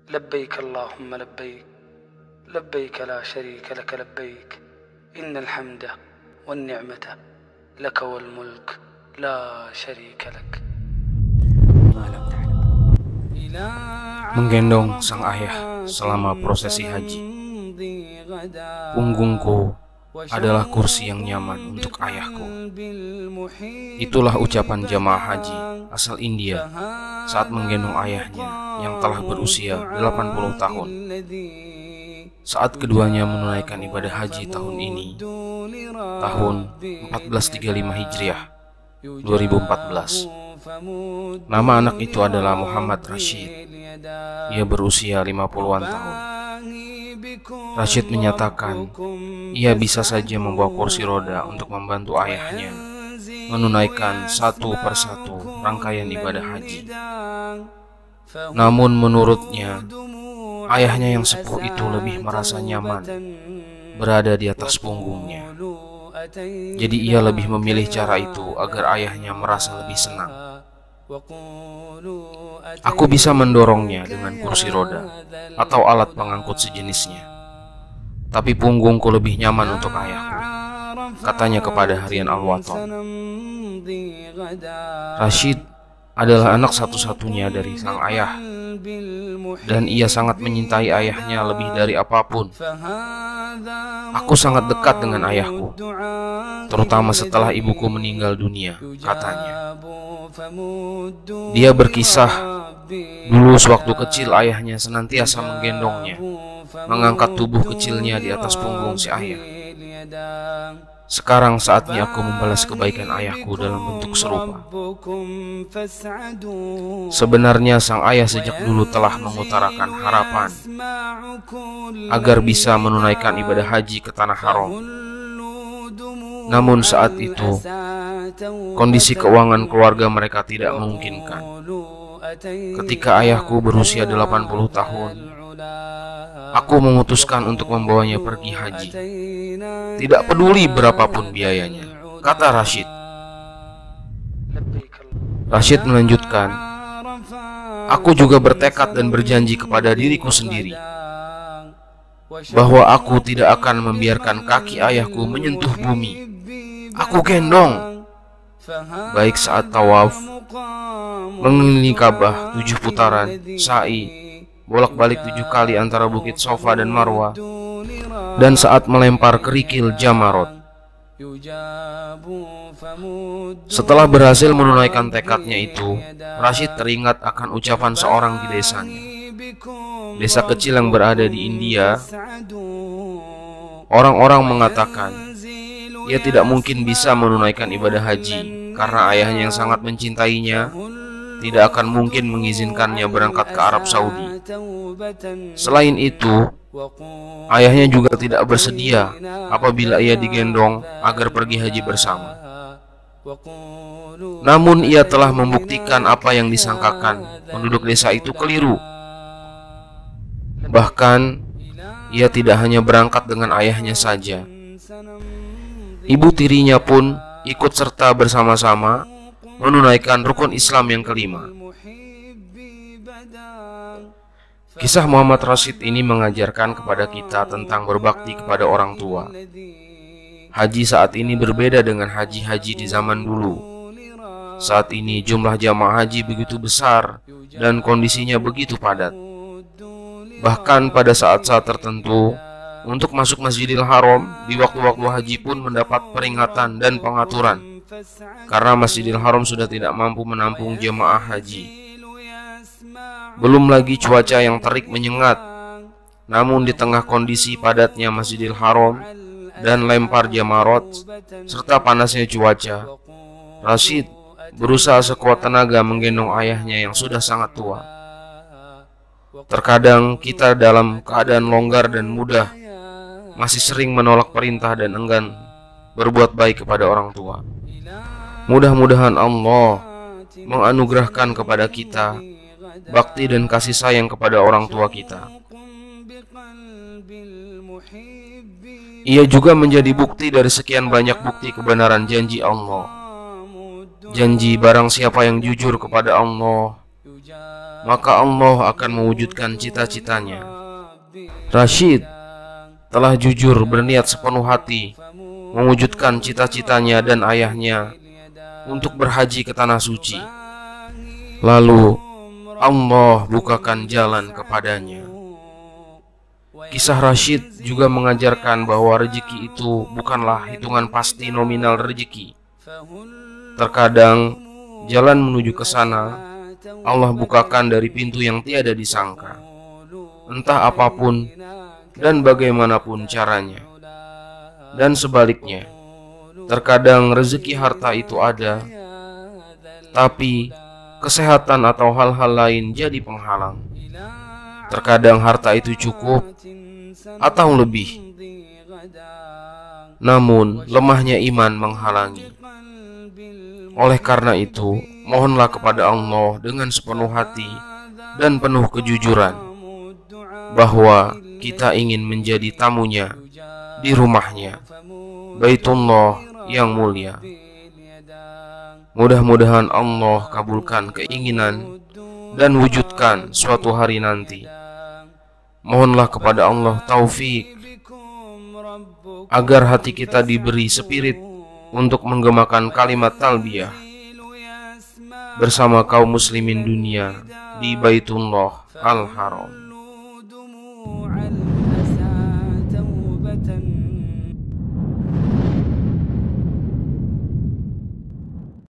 لبيك اللهم لبيك لبيك لا شريك لك لبيك إن الحمد والنعمة لك والملك لا شريك لك. Menggendong sang ayah selama prosesi haji. Punggungku adalah kursi yang nyaman untuk ayahku. Itulah ucapan jamaah haji asal India saat menggendong ayahnya yang telah berusia 80 tahun. Saat keduanya menunaikan ibadah haji tahun ini, tahun 1435 Hijriah 2014. Nama anak itu adalah Muhammad Rashid. Ia berusia 50-an tahun. Rashid menyatakan ia bisa saja membawa kursi roda untuk membantu ayahnya menunaikan satu persatu rangkaian ibadah haji. Namun menurutnya, ayahnya yang sepuh itu lebih merasa nyaman berada di atas punggungnya. Jadi ia lebih memilih cara itu agar ayahnya merasa lebih senang. Aku bisa mendorongnya dengan kursi roda atau alat pengangkut sejenisnya, tapi punggungku lebih nyaman untuk ayahku, katanya kepada Harian Al-Waton. Rashid adalah anak satu-satunya dari sang ayah, dan ia sangat menyintai ayahnya lebih dari apapun. Aku sangat dekat dengan ayahku, terutama setelah ibuku meninggal dunia, katanya. Dia berkisah, dulu sewaktu kecil ayahnya senantiasa menggendongnya, mengangkat tubuh kecilnya di atas punggung si ayah. Sekarang saatnya aku membalas kebaikan ayahku dalam bentuk serupa. Sebenarnya sang ayah sejak dulu telah mengutarakan harapan agar bisa menunaikan ibadah haji ke tanah haram. Namun saat itu kondisi keuangan keluarga mereka tidak memungkinkan. Ketika ayahku berusia 80 tahun, aku memutuskan untuk membawanya pergi haji. Tidak peduli berapapun biayanya, kata Rashid. Rashid melanjutkan, aku juga bertekad dan berjanji kepada diriku sendiri bahwa aku tidak akan membiarkan kaki ayahku menyentuh bumi. Aku gendong, baik saat tawaf, mengelilingi Ka'bah 7 putaran, sa'i, bolak-balik 7 kali antara bukit Safa dan Marwah, dan saat melempar kerikil Jamarot. Setelah berhasil menunaikan tekadnya itu, Rashid teringat akan ucapan seorang di desanya, desa kecil yang berada di India. Orang-orang mengatakan ia tidak mungkin bisa menunaikan ibadah haji karena ayahnya yang sangat mencintainya tidak akan mungkin mengizinkannya berangkat ke Arab Saudi. Selain itu, ayahnya juga tidak bersedia apabila ia digendong agar pergi haji bersama. Namun ia telah membuktikan apa yang disangkakan penduduk desa itu keliru. Bahkan ia tidak hanya berangkat dengan ayahnya saja, ibu tirinya pun ikut serta bersama-sama menunaikan rukun Islam yang kelima. Kisah Muhammad Rashid ini mengajarkan kepada kita tentang berbakti kepada orang tua. Haji saat ini berbeda dengan haji-haji di zaman dulu. Saat ini jumlah jamaah haji begitu besar dan kondisinya begitu padat. Bahkan pada saat-saat tertentu, untuk masuk Masjidil Haram di waktu-waktu haji pun mendapat peringatan dan pengaturan, karena Masjidil Haram sudah tidak mampu menampung jemaah haji. Belum lagi cuaca yang terik menyengat. Namun di tengah kondisi padatnya Masjidil Haram dan lempar jamarot serta panasnya cuaca, Rashid berusaha sekuat tenaga menggendong ayahnya yang sudah sangat tua. Terkadang kita dalam keadaan longgar dan mudah masih sering menolak perintah dan enggan berbuat baik kepada orang tua. Mudah-mudahan Allah menganugerahkan kepada kita bakti dan kasih sayang kepada orang tua kita. Ia juga menjadi bukti dari sekian banyak bukti kebenaran janji Allah. Janji barang siapa yang jujur kepada Allah maka Allah akan mewujudkan cita-citanya. Rashid telah jujur berniat sepenuh hati mewujudkan cita-citanya dan ayahnya untuk berhaji ke Tanah Suci. Lalu Allah bukakan jalan kepadanya. Kisah Rashid juga mengajarkan bahwa rezeki itu bukanlah hitungan pasti nominal rezeki. Terkadang jalan menuju ke sana Allah bukakan dari pintu yang tiada disangka, entah apapun dan bagaimanapun caranya. Dan sebaliknya, terkadang rezeki harta itu ada, tapi kesehatan atau hal-hal lain jadi penghalang. Terkadang harta itu cukup atau lebih, namun lemahnya iman menghalangi. Oleh karena itu, mohonlah kepada Allah dengan sepenuh hati dan penuh kejujuran bahwa kita ingin menjadi tamunya di rumahnya, Baitullah yang mulia. Mudah-mudahan Allah kabulkan keinginan dan wujudkan suatu hari nanti. Mohonlah kepada Allah taufik agar hati kita diberi spirit untuk menggemakan kalimat talbiyah bersama kaum muslimin dunia di Baitullah Al-Haram.